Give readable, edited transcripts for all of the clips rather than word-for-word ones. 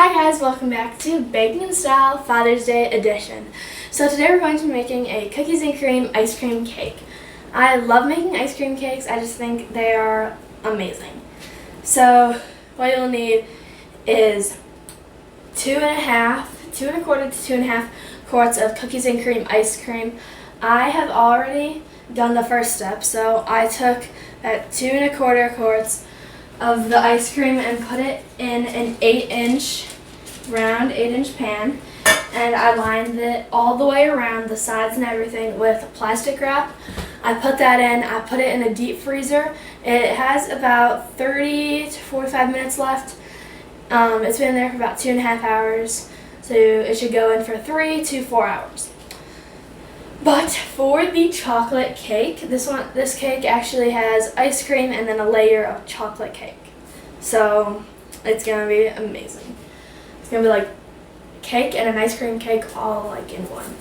Hi guys, welcome back to Baking in Style Father's Day edition. So today we're going to be making a cookies and cream ice cream cake. I love making ice cream cakes, I just think they are amazing. So what you'll need is 2.25 to 2.5 quarts of cookies and cream ice cream. I have already done the first step, so I took that 2.25 quarts of the ice cream and put it in an 8-inch round 8-inch pan, and I lined it all the way around the sides and everything with plastic wrap. I put that in, I put it in a deep freezer. It has about 30 to 45 minutes left. It's been there for about 2.5 hours, so it should go in for 3 to 4 hours. But for the chocolate cake, this cake actually has ice cream and then a layer of chocolate cake. So it's gonna be amazing. It's gonna be like cake and an ice cream cake all like in one.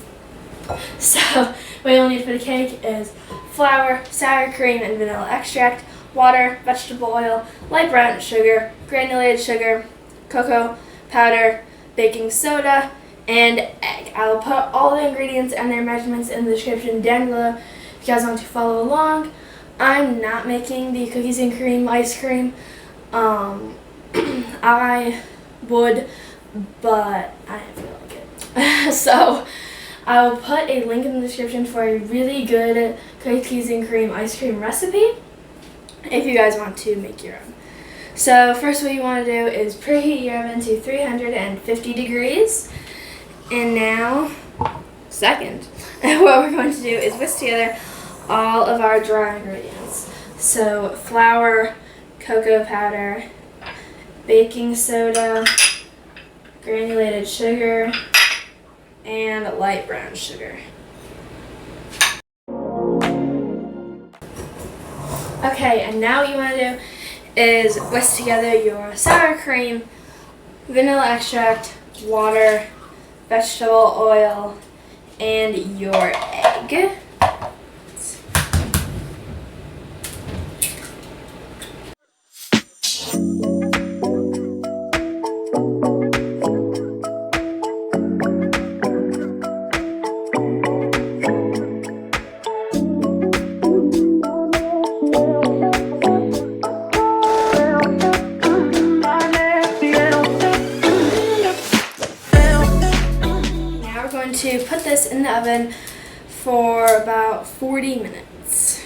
So what you'll need for the cake is flour, sour cream and vanilla extract, water, vegetable oil, light brown sugar, granulated sugar, cocoa powder, baking soda, and egg. I will put all the ingredients and their measurements in the description down below if you guys want to follow along. I'm not making the cookies and cream ice cream. I would, but I didn't feel like it. So I will put a link in the description for a really good cookies and cream ice cream recipe if you guys want to make your own. So first what you want to do is preheat your oven to 350 degrees. And now, second, what we're going to do is whisk together all of our dry ingredients. So flour, cocoa powder, baking soda, granulated sugar, and light brown sugar. Okay, and now what you want to do is whisk together your sour cream, vanilla extract, water, vegetable oil, and your egg. To put this in the oven for about 40 minutes.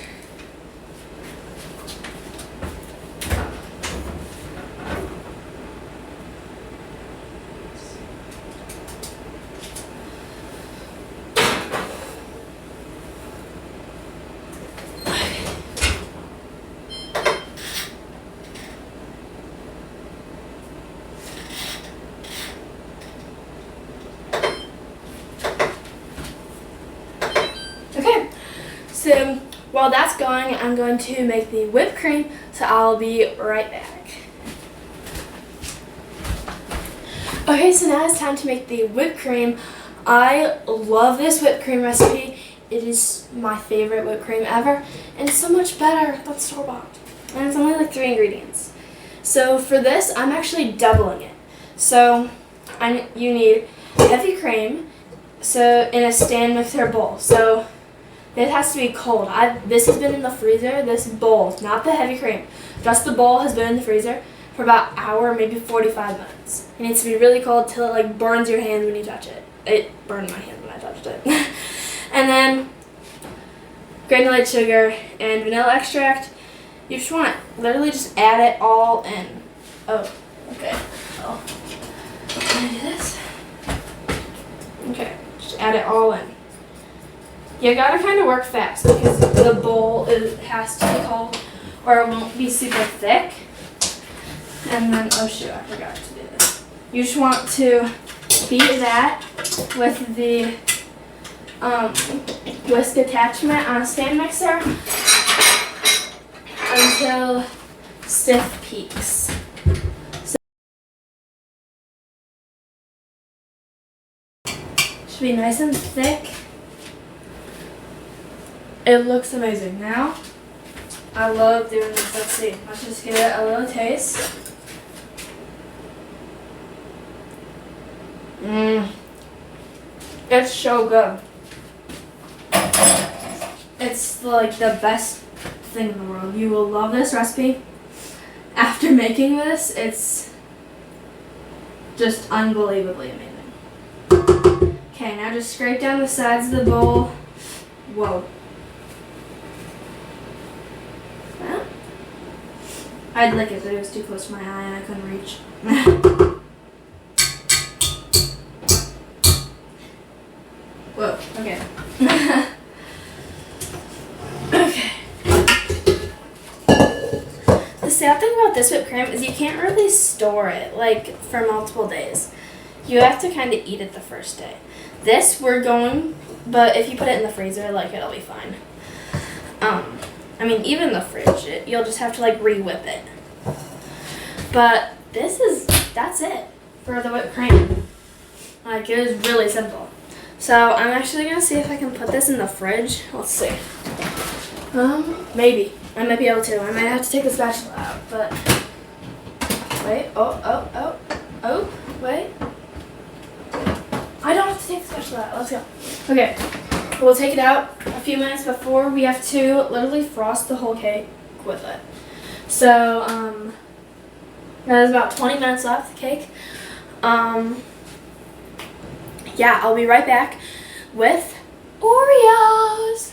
So while that's going, I'm going to make the whipped cream, so I'll be right back. Okay, so now it's time to make the whipped cream. I love this whipped cream recipe. It is my favorite whipped cream ever, and it's so much better than store-bought. And it's only like 3 ingredients. So for this, I'm actually doubling it. So you need heavy cream, so in a stand mixer bowl. So it has to be cold. This has been in the freezer, this bowl, not the heavy cream. Just the bowl has been in the freezer for about an hour, maybe 45 minutes. It needs to be really cold till it like burns your hand when you touch it. It burned my hand when I touched it. And then granulated sugar and vanilla extract. You just want to literally just add it all in. Oh, okay. Oh. Can I do this? Okay, just add it all in. You gotta kind of work fast because the bowl has to be cold or it won't be super thick. And then, oh shoot, I forgot to do this. You just want to beat that with the whisk attachment on a stand mixer until stiff peaks. Should be nice and thick. It looks amazing. Now, I love doing this. Let's see. Let's just give it a little taste. It's so good. It's like the best thing in the world. You will love this recipe. After making this, it's just unbelievably amazing. Okay, now just scrape down the sides of the bowl. Whoa. Well, I'd lick it, but it was too close to my eye and I couldn't reach. Whoa, okay. Okay. The sad thing about this whipped cream is you can't really store it, like, for multiple days. You have to kind of eat it the first day. This, we're going, but if you put it in the freezer, like, it'll be fine. I mean, even in the fridge, you'll just have to, like, re-whip it. But that's it for the whipped cream. Like, it was really simple. So, I'm actually going to see if I can put this in the fridge. Let's see. Maybe. I might be able to. I might have to take the spatula out, but... Wait. Oh, wait. I don't have to take the spatula out. Let's go. Okay. We'll take it out a few minutes before we have to literally frost the whole cake with it. So, there's about 20 minutes left, the cake. Yeah, I'll be right back with Oreos.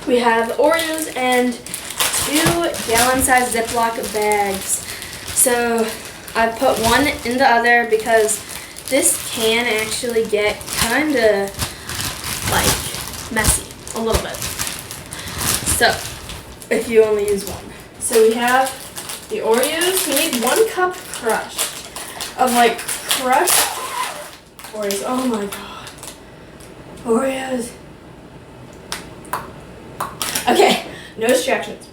We have Oreos and 2 gallon-sized Ziploc bags. So I put one in the other because this can actually get kind of like messy a little bit. So if you only use one. So we have the Oreos. We need 1 cup crushed of like crushed Oreos. Oh my god. Oreos. Okay, no distractions.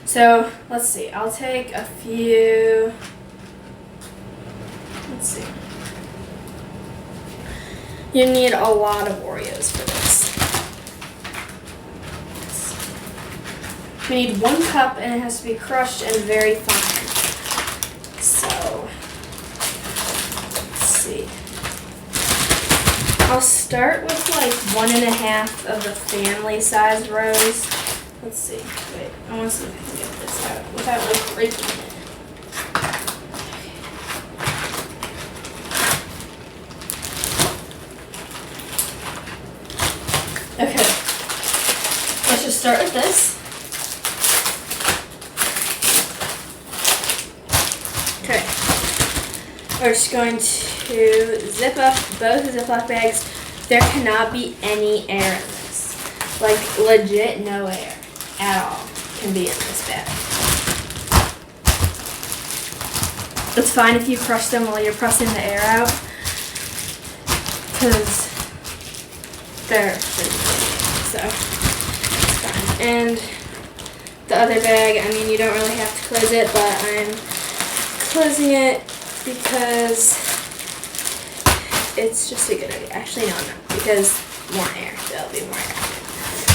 So let's see. I'll take a few. Let's see. You need a lot of Oreos for this. We need 1 cup and it has to be crushed and very fine. So, let's see. I'll start with like 1.5 of the family-sized rows. Let's see. Wait, I want to see if I can get this out without like breaking it. Okay, let's just start with this. Okay, we're just going to zip up both the Ziploc bags. There cannot be any air in this. Like, legit no air at all can be in this bag. It's fine if you crush them while you're pressing the air out, because they're so it's fine. And the other bag, I mean, you don't really have to close it, but I'm closing it because it's just a good idea. Actually, no, because more air. There'll be more air.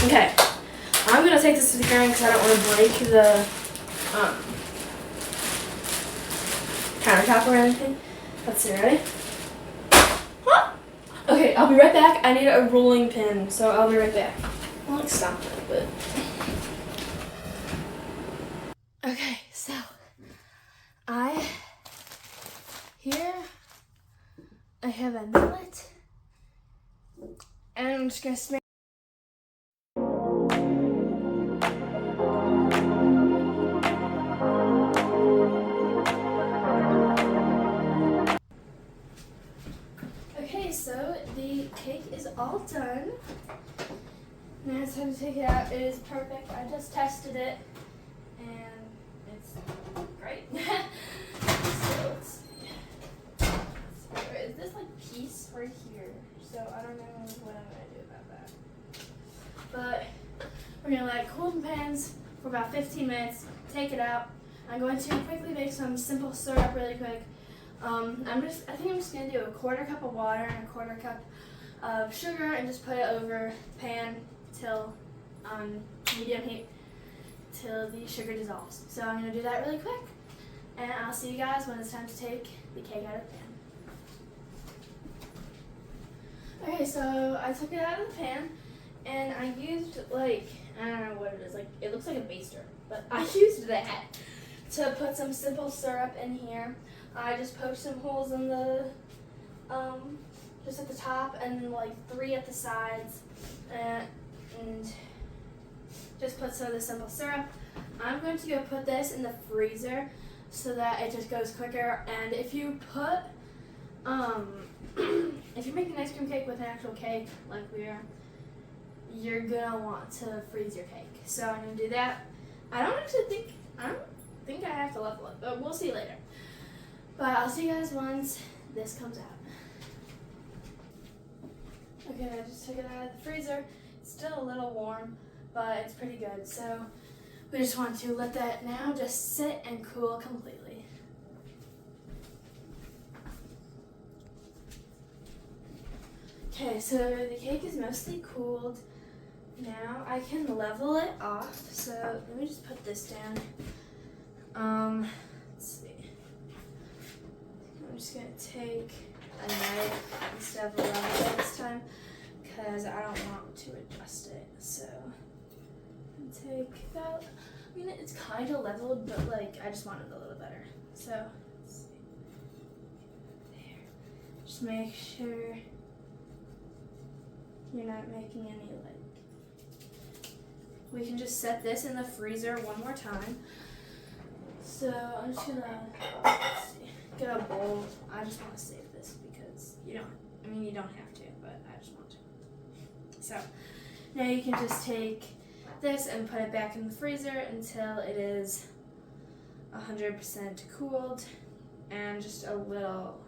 Okay, I'm gonna take this to the ground because I don't want to break the countertop or anything. Let's see, ready? Okay, I'll be right back. I need a rolling pin, so I'll be right back. I'll like stop it a bit. Okay, so I have a millet, and I'm just gonna smash. Okay, so the cake is all done. Now it's time to take it out. It is perfect. I just tested it, and it's great. So let's see. Is this like piece right here? So I don't know what I'm gonna do about that. But we're gonna let it cool in the pans for about 15 minutes. Take it out. I'm going to quickly make some simple syrup really quick. I think I'm just gonna do a 1/4 cup of water and a 1/4 cup of sugar and just put it over the pan till medium heat till the sugar dissolves. So I'm gonna do that really quick and I'll see you guys when it's time to take the cake out of the pan. Okay, so I took it out of the pan, and I used I don't know what it is, it looks like a baster, but I used that to put some simple syrup in here. I just poked some holes in the, just at the top and then 3 at the sides, and just put some of the simple syrup. I'm going to go put this in the freezer so that it just goes quicker. And if you put, if you're making an ice cream cake with an actual cake like we are, you're gonna want to freeze your cake. So I'm gonna do that. I don't think I have to level it, but we'll see later. But I'll see you guys once this comes out. Okay, I just took it out of the freezer. It's still a little warm, but it's pretty good. So we just want to let that now just sit and cool completely. Okay, so the cake is mostly cooled. Now I can level it off. So let me just put this down. Let's see. I'm just gonna take a knife instead of a level this time because I don't want to adjust it. So take that. I mean, it's kind of leveled, but I just want it a little better. So let's see. There. Just make sure you're not making any we can just set this in the freezer one more time. So I'm just gonna get a bowl. I just want to save this because you don't have to, but I just want to. So now you can just take this and put it back in the freezer until it is 100% cooled and just a little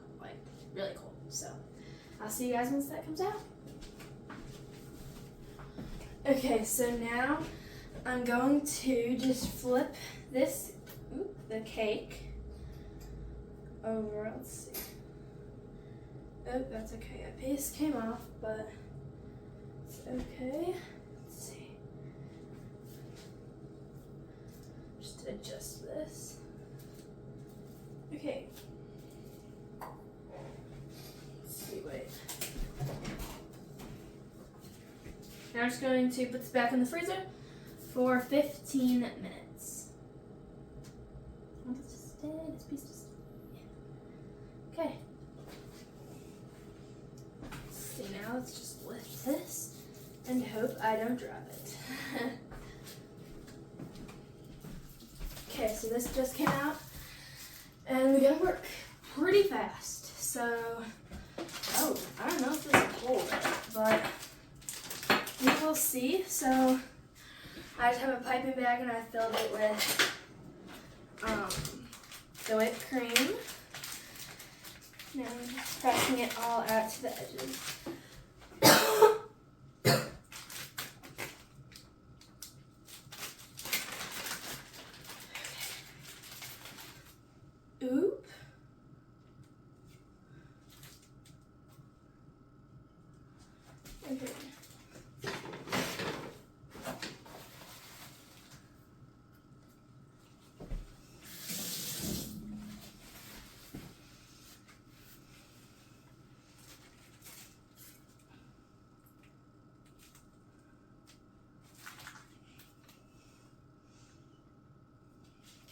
really cold. So I'll see you guys once that comes out. Okay, so now I'm going to just flip this, the cake over. Let's see. Oh, that's okay. A piece came off, but it's okay. Let's see. Just adjust this. Okay. Let's see, wait. Now I'm just going to put this back in the freezer for 15 minutes. I want this to stay, this piece to stay. Okay. So now let's just lift this and hope I don't drop it. Okay, so this just came out and we gotta work pretty fast. So, I don't know if this is cold, but we will see. So I just have a piping bag and I filled it with the whipped cream. Now I'm just pressing it all out to the edges. Oop. Okay.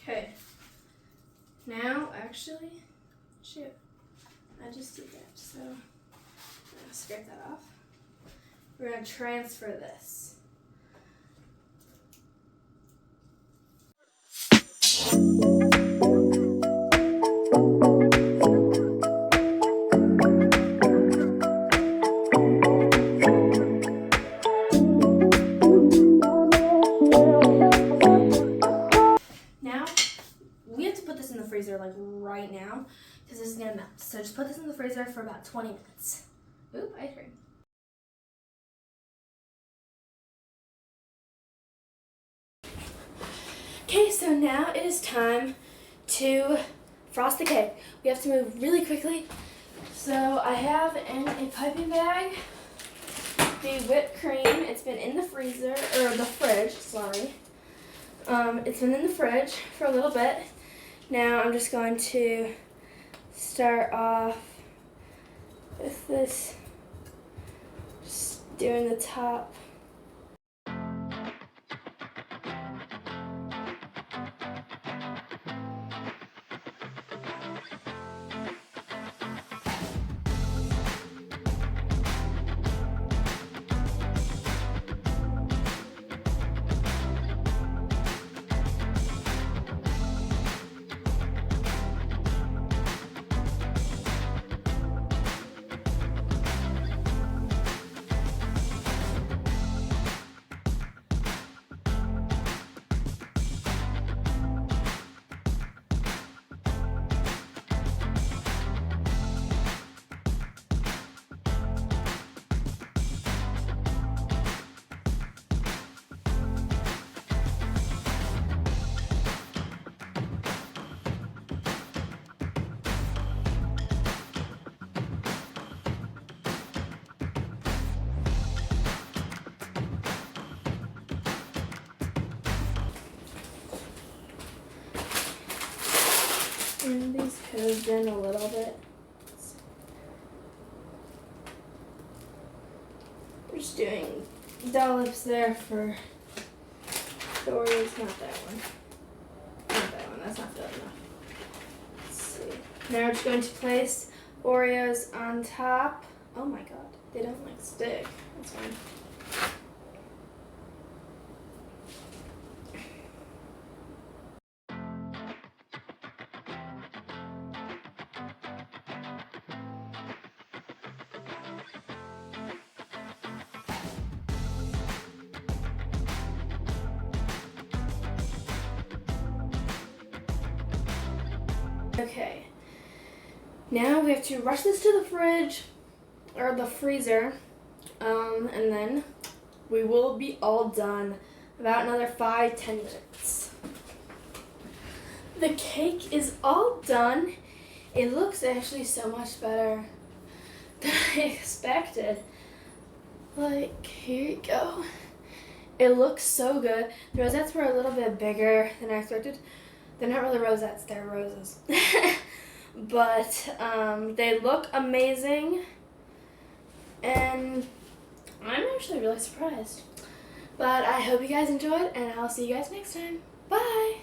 Okay, now actually, shoot, I just did that, so I'm gonna scrape that off. We're gonna transfer this. Right now because this is gonna melt. So just put this in the freezer for about 20 minutes. Oop, ice cream. Okay, so now it is time to frost the cake. We have to move really quickly. So I have in a piping bag the whipped cream. It's been in the freezer, or the fridge, sorry. It's been in the fridge for a little bit. Now I'm just going to start off with this, just doing the top. And these curved in a little bit. We're just doing dollops there for the Oreos, not that one. Not that one, that's not good enough. Let's see. Now we're just going to place Oreos on top. Oh my god, they don't like stick. That's fine. Okay, now we have to rush this to the fridge or the freezer, and then we will be all done. About another 5-10 minutes. The cake is all done. It looks actually so much better than I expected. Like, here you go. It looks so good. The rosettes were a little bit bigger than I expected. They're not really rosettes, they're roses. But they look amazing. And I'm actually really surprised. But I hope you guys enjoyed, and I'll see you guys next time. Bye!